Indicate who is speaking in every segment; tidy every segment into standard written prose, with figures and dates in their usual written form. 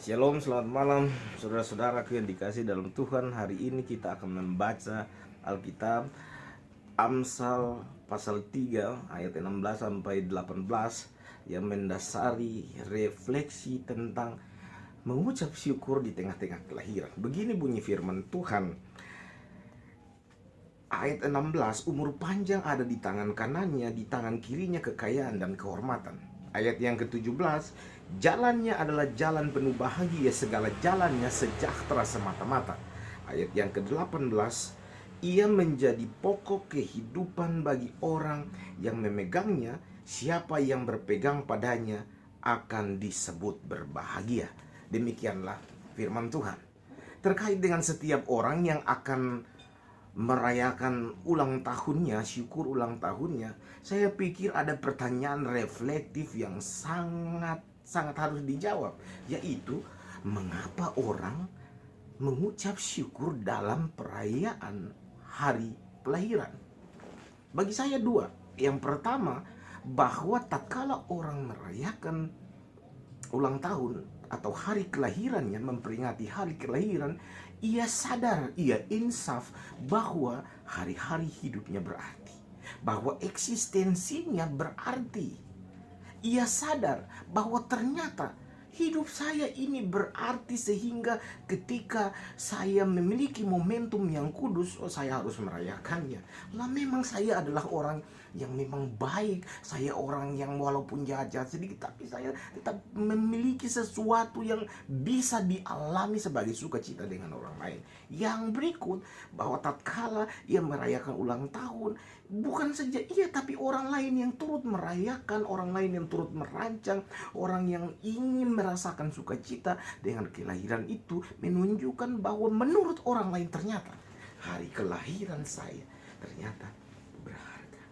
Speaker 1: Shalom, selamat malam saudara-saudaraku yang dikasih dalam Tuhan. Hari ini kita akan membaca Alkitab Amsal pasal 3 ayat 16 sampai 18 yang mendasari refleksi tentang mengucap syukur di tengah-tengah kelahiran. Begini bunyi firman Tuhan. Ayat 16, umur panjang ada di tangan kanannya, di tangan kirinya kekayaan dan kehormatan. Ayat yang ke-17, jalannya adalah jalan penuh bahagia, segala jalannya sejahtera semata-mata. Ayat yang ke-18, ia menjadi pokok kehidupan bagi orang yang memegangnya, siapa yang berpegang padanya akan disebut berbahagia. Demikianlah firman Tuhan. Terkait dengan setiap orang yang akan merayakan ulang tahunnya, syukur ulang tahunnya, saya pikir ada pertanyaan reflektif yang sangat harus dijawab, yaitu mengapa orang mengucap syukur dalam perayaan hari kelahiran. Bagi saya dua. Yang pertama, bahwa tatkala orang merayakan ulang tahun atau hari kelahirannya, memperingati hari kelahiran, ia sadar, ia insaf bahwa hari-hari hidupnya berarti, bahwa eksistensinya berarti. Ia sadar bahwa ternyata hidup saya ini berarti, sehingga ketika saya memiliki momentum yang kudus, saya harus merayakannya. Lah memang saya adalah orang yang memang baik, saya orang yang walaupun jahat-jahat sedikit, tapi saya tetap memiliki sesuatu yang bisa dialami sebagai sukacita dengan orang lain. Yang berikut, bahwa tatkala ia merayakan ulang tahun, bukan saja ia, tapi orang lain yang turut merayakan, orang lain yang turut merancang, orang yang ingin merasakan sukacita dengan kelahiran itu, menunjukkan bahwa menurut orang lain ternyata hari kelahiran saya ternyata berharga.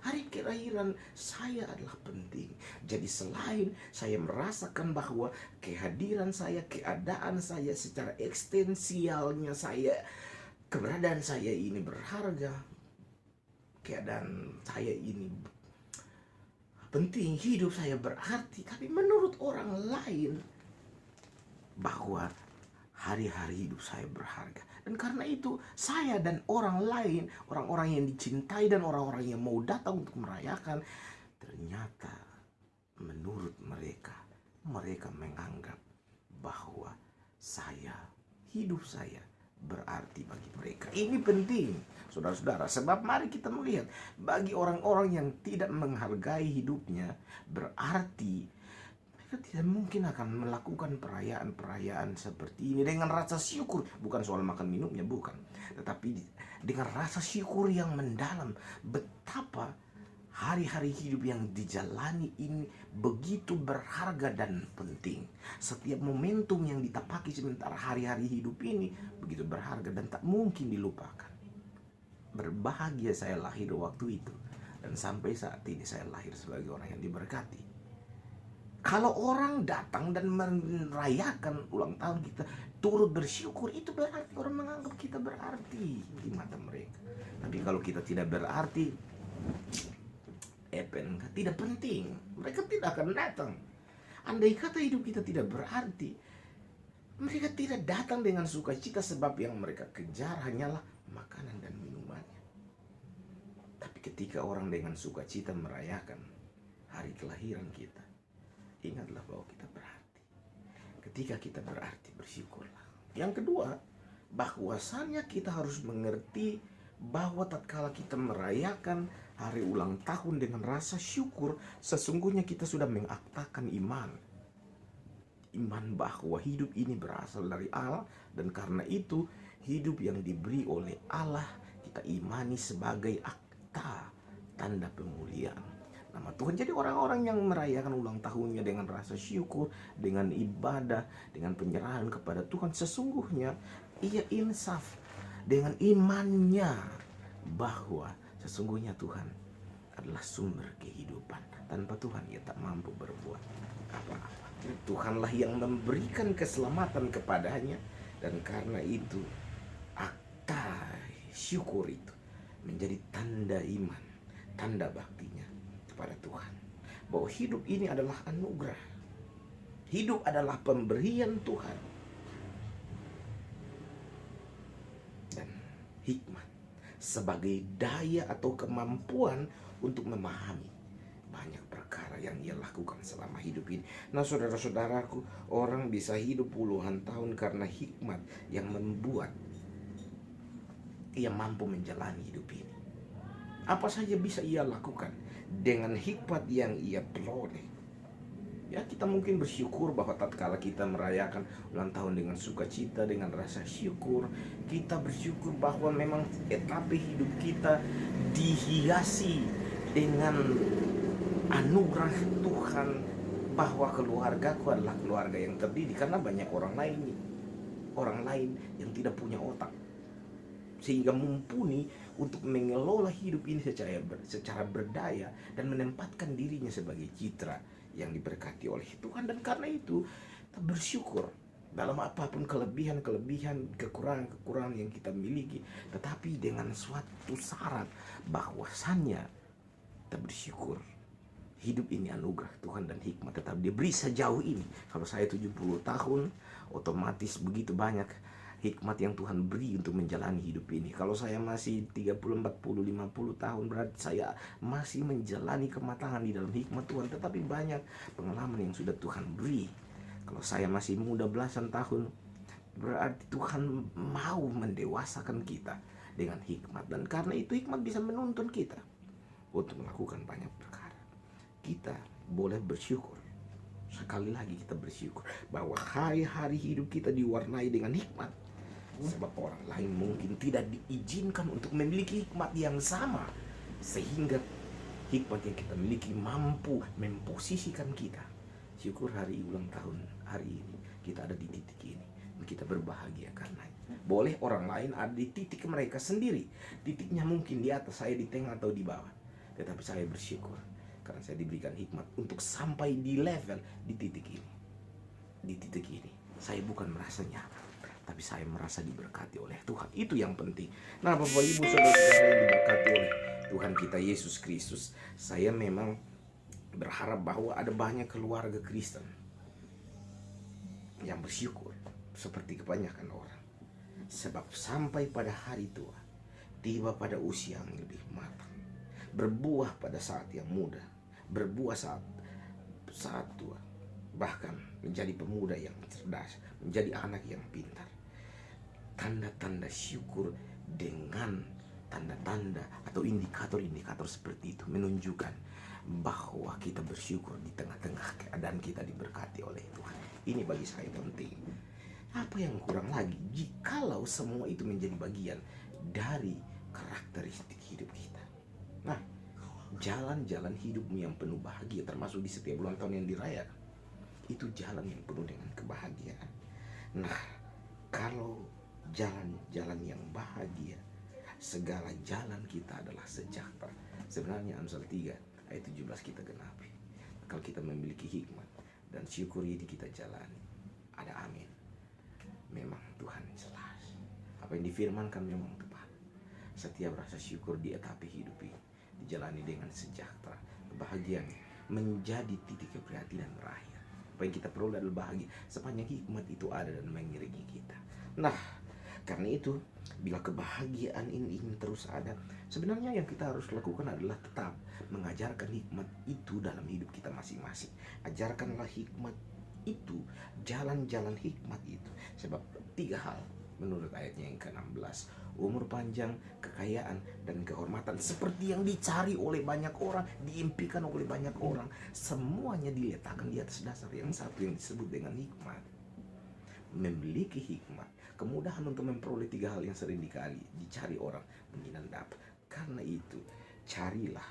Speaker 1: Hari kelahiran saya adalah penting. Jadi selain saya merasakan bahwa kehadiran saya, keadaan saya secara eksistensialnya saya, keberadaan saya ini berharga, keadaan saya ini penting, hidup saya berarti, tapi menurut orang lain bahwa hari-hari hidup saya berharga. Dan karena itu saya dan orang lain, orang-orang yang dicintai dan orang-orang yang mau datang untuk merayakan, ternyata menurut mereka menganggap bahwa hidup saya berarti bagi mereka. Ini penting, saudara-saudara, sebab mari kita melihat, bagi orang-orang yang tidak menghargai hidupnya, berarti mereka tidak mungkin akan melakukan perayaan-perayaan seperti ini dengan rasa syukur. Bukan soal makan minumnya, bukan, tetapi dengan rasa syukur yang mendalam, betapa hari-hari hidup yang dijalani ini begitu berharga dan penting. Setiap momentum yang ditapaki sementara hari-hari hidup ini begitu berharga dan tak mungkin dilupakan. Berbahagia saya lahir waktu itu, dan sampai saat ini saya lahir sebagai orang yang diberkati. Kalau orang datang dan merayakan ulang tahun kita, turut bersyukur, itu berarti orang menganggap kita berarti di mata mereka. Tapi kalau kita tidak berarti, tidak penting, mereka tidak akan datang. Andai kata hidup kita tidak berarti, mereka tidak datang dengan sukacita, sebab yang mereka kejar hanyalah makanan dan minumannya. Tapi ketika orang dengan sukacita merayakan hari kelahiran kita, ingatlah bahwa kita berarti. Ketika kita berarti, bersyukurlah. Yang kedua, bahwasannya kita harus mengerti bahwa tatkala kita merayakan hari ulang tahun dengan rasa syukur, sesungguhnya kita sudah mengaktakan iman bahwa hidup ini berasal dari Allah, dan karena itu hidup yang diberi oleh Allah kita imani sebagai akta tanda pemuliaan nama Tuhan. Jadi orang-orang yang merayakan ulang tahunnya dengan rasa syukur, dengan ibadah, dengan penyerahan kepada Tuhan, sesungguhnya ia insaf dengan imannya bahwa sesungguhnya Tuhan adalah sumber kehidupan. Tanpa Tuhan ia tak mampu berbuat apa-apa. Tuhanlah yang memberikan keselamatan kepadanya, dan karena itu akta syukur itu menjadi tanda iman, tanda baktinya kepada Tuhan, bahwa hidup ini adalah anugerah. Hidup adalah pemberian Tuhan. Dan hikmat sebagai daya atau kemampuan untuk memahami banyak perkara yang ia lakukan selama hidup ini. Nah, saudara-saudaraku, orang bisa hidup puluhan tahun karena hikmat yang membuat ia mampu menjalani hidup ini. Apa saja bisa ia lakukan dengan hikmat yang ia peroleh. Ya, kita mungkin bersyukur bahwa tatkala kita merayakan ulang tahun dengan sukacita, dengan rasa syukur, kita bersyukur bahwa memang etape hidup kita dihiasi dengan anugerah Tuhan, bahwa keluargaku adalah keluarga yang terdiri. Karena banyak orang lain yang tidak punya otak, sehingga mumpuni untuk mengelola hidup ini secara berdaya dan menempatkan dirinya sebagai citra yang diberkati oleh Tuhan. Dan karena itu kita bersyukur dalam apapun kelebihan-kelebihan, kekurangan-kekurangan yang kita miliki, tetapi dengan suatu syarat bahwasannya kita bersyukur hidup ini anugerah Tuhan dan hikmat tetap diberi sejauh ini. Kalau saya 70 tahun, otomatis begitu banyak hikmat yang Tuhan beri untuk menjalani hidup ini. Kalau saya masih 30, 40, 50 tahun, berarti saya masih menjalani kematangan di dalam hikmat Tuhan. Tetapi banyak pengalaman yang sudah Tuhan beri. Kalau saya masih muda belasan tahun, berarti Tuhan mau mendewasakan kita dengan hikmat. Dan karena itu hikmat bisa menuntun kita untuk melakukan banyak perkara. Kita boleh bersyukur. Sekali lagi kita bersyukur bahwa hari-hari hidup kita diwarnai dengan hikmat. Sebab orang lain mungkin tidak diizinkan untuk memiliki hikmat yang sama, sehingga hikmat yang kita miliki mampu memposisikan kita. Syukur hari ulang tahun hari ini kita ada di titik ini, kita berbahagia karena boleh orang lain ada di titik mereka sendiri, titiknya mungkin di atas, saya di tengah atau di bawah, tetapi saya bersyukur karena saya diberikan hikmat untuk sampai di level di titik ini. Di titik ini saya bukan merasa nyaman, tapi saya merasa diberkati oleh Tuhan. Itu yang penting. Nah, Bapak Ibu Saudara-saudara yang diberkati oleh Tuhan kita Yesus Kristus, saya memang berharap bahwa ada banyak keluarga Kristen yang bersyukur seperti kebanyakan orang. Sebab sampai pada hari tua, tiba pada usia yang lebih matang, berbuah pada saat yang muda, berbuah saat tua, bahkan menjadi pemuda yang cerdas, menjadi anak yang pintar. Tanda-tanda syukur dengan tanda-tanda atau indikator-indikator seperti itu menunjukkan bahwa kita bersyukur di tengah-tengah keadaan kita diberkati oleh Tuhan. Ini bagi saya penting. Apa yang kurang lagi jikalau semua itu menjadi bagian dari karakteristik hidup kita. Nah, jalan-jalan hidupmu yang penuh bahagia, termasuk di setiap ulang tahun yang dirayakan, itu jalan yang penuh dengan kebahagiaan. Nah, kalau jalan-jalan yang bahagia, segala jalan kita adalah sejahtera. Sebenarnya Amsal 3 ayat 17 kita genapi. Kalau kita memiliki hikmat dan syukur ini kita jalani, ada amin. Memang Tuhan jelas. Apa yang difirmankan memang tepat. Setiap rasa syukur di etape hidup ini dijalani dengan sejahtera, kebahagiaan menjadi titik keprihatinan berakhir. Apa yang kita perlu adalah bahagia sepanjang hikmat itu ada dan mengiringi kita. Nah, karena itu bila kebahagiaan ini ingin terus ada, sebenarnya yang kita harus lakukan adalah tetap mengajarkan hikmat itu dalam hidup kita masing-masing. Ajarkanlah hikmat itu, jalan-jalan hikmat itu. Sebab 3 hal menurut ayatnya yang ke-16, umur panjang, kekayaan, dan kehormatan, seperti yang dicari oleh banyak orang, diimpikan oleh banyak orang, semuanya diletakkan di atas dasar yang satu yang disebut dengan hikmat. Memiliki hikmat, kemudahan untuk memperoleh 3 hal yang sering dicari orang, mungkin dapat. Karena itu carilah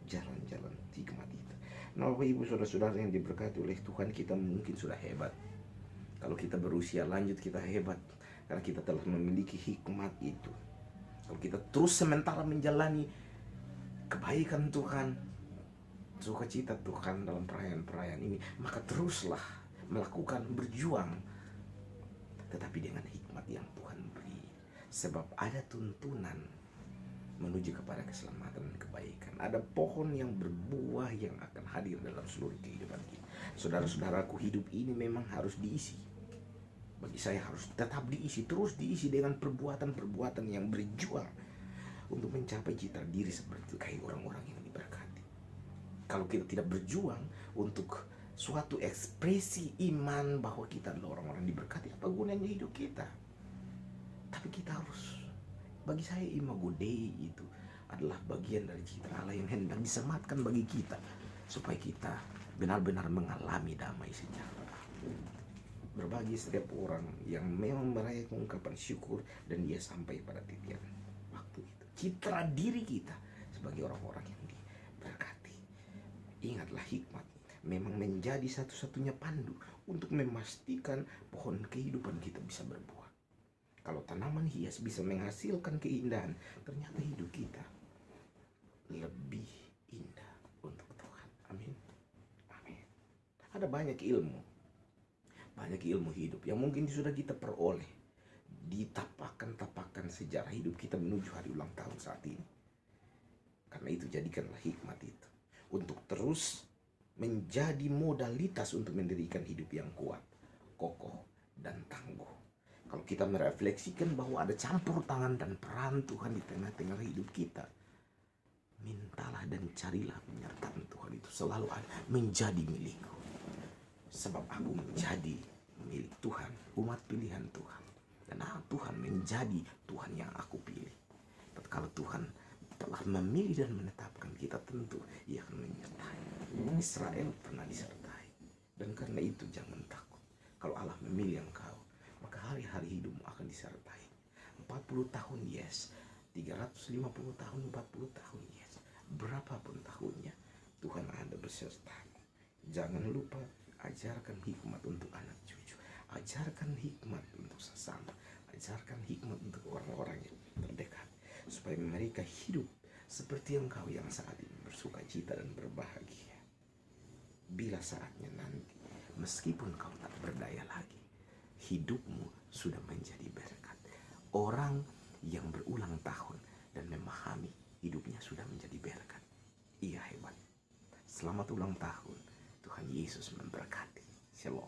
Speaker 1: jalan-jalan hikmat itu. Nah, Bapak Ibu Saudara-saudara yang diberkati oleh Tuhan, kita mungkin sudah hebat. Kalau kita berusia lanjut kita hebat karena kita telah memiliki hikmat itu. Kalau kita terus sementara menjalani kebaikan Tuhan, sukacita Tuhan dalam perayaan-perayaan ini, maka teruslah melakukan, berjuang, tetapi dengan hikmat yang Tuhan beri. Sebab ada tuntunan menuju kepada keselamatan dan kebaikan. Ada pohon yang berbuah yang akan hadir dalam seluruh kehidupan kita. Saudara-saudaraku, hidup ini memang harus diisi. Bagi saya harus tetap diisi, terus diisi dengan perbuatan-perbuatan yang berjuang untuk mencapai citra diri seperti kayak orang-orang yang diberkati. Kalau kita tidak berjuang untuk suatu ekspresi iman bahwa kita adalah orang-orang diberkati, apa gunanya hidup kita? Tapi kita harus, bagi saya imago Dei itu adalah bagian dari citra Allah yang hendak disematkan bagi kita, supaya kita benar-benar mengalami damai sejahtera. Berbagi setiap orang yang memang merayakan ungkapan syukur dan dia sampai pada titian waktu itu. Citra diri kita sebagai orang-orang yang diberkati. Ingatlah, hikmat memang menjadi satu-satunya pandu untuk memastikan pohon kehidupan kita bisa berbuah. Kalau tanaman hias bisa menghasilkan keindahan, ternyata hidup kita lebih indah untuk Tuhan. Amin. Amin. Ada banyak ilmu hidup yang mungkin sudah kita peroleh di tapakan-tapakan sejarah hidup kita menuju hari ulang tahun saat ini. Karena itu jadikanlah hikmat itu untuk terus menjadi modalitas untuk mendirikan hidup yang kuat, kokoh, dan tangguh. Kalau kita merefleksikan bahwa ada campur tangan dan peran Tuhan di tengah-tengah hidup kita, mintalah dan carilah penyertaan Tuhan itu selalu ada, menjadi milikku. Sebab aku menjadi milik Tuhan, umat pilihan Tuhan. Dan Tuhan menjadi Tuhan yang aku pilih. Kalau Tuhan telah memilih dan menetapkan kita, tentu Ia akan menyertai. Israel pernah disertai. Dan karena itu jangan takut. Kalau Allah memilih engkau, maka hari-hari hidupmu akan disertai. 40 tahun yes, 350 tahun, 40 tahun yes. Berapapun tahunnya, Tuhan ada besertamu. Jangan lupa, ajarkan hikmat untuk anak cucu. Ajarkan hikmat untuk sesama. Ajarkan hikmat untuk orang-orang yang terdekat, supaya mereka hidup seperti engkau yang saat ini bersuka cita dan berbahagia. Bila saatnya nanti, meskipun kau tak berdaya lagi, hidupmu sudah menjadi berkat. Orang yang berulang tahun dan memahami hidupnya sudah menjadi berkat. Ia hebat. Selamat ulang tahun. Tuhan Yesus memberkati. Shalom.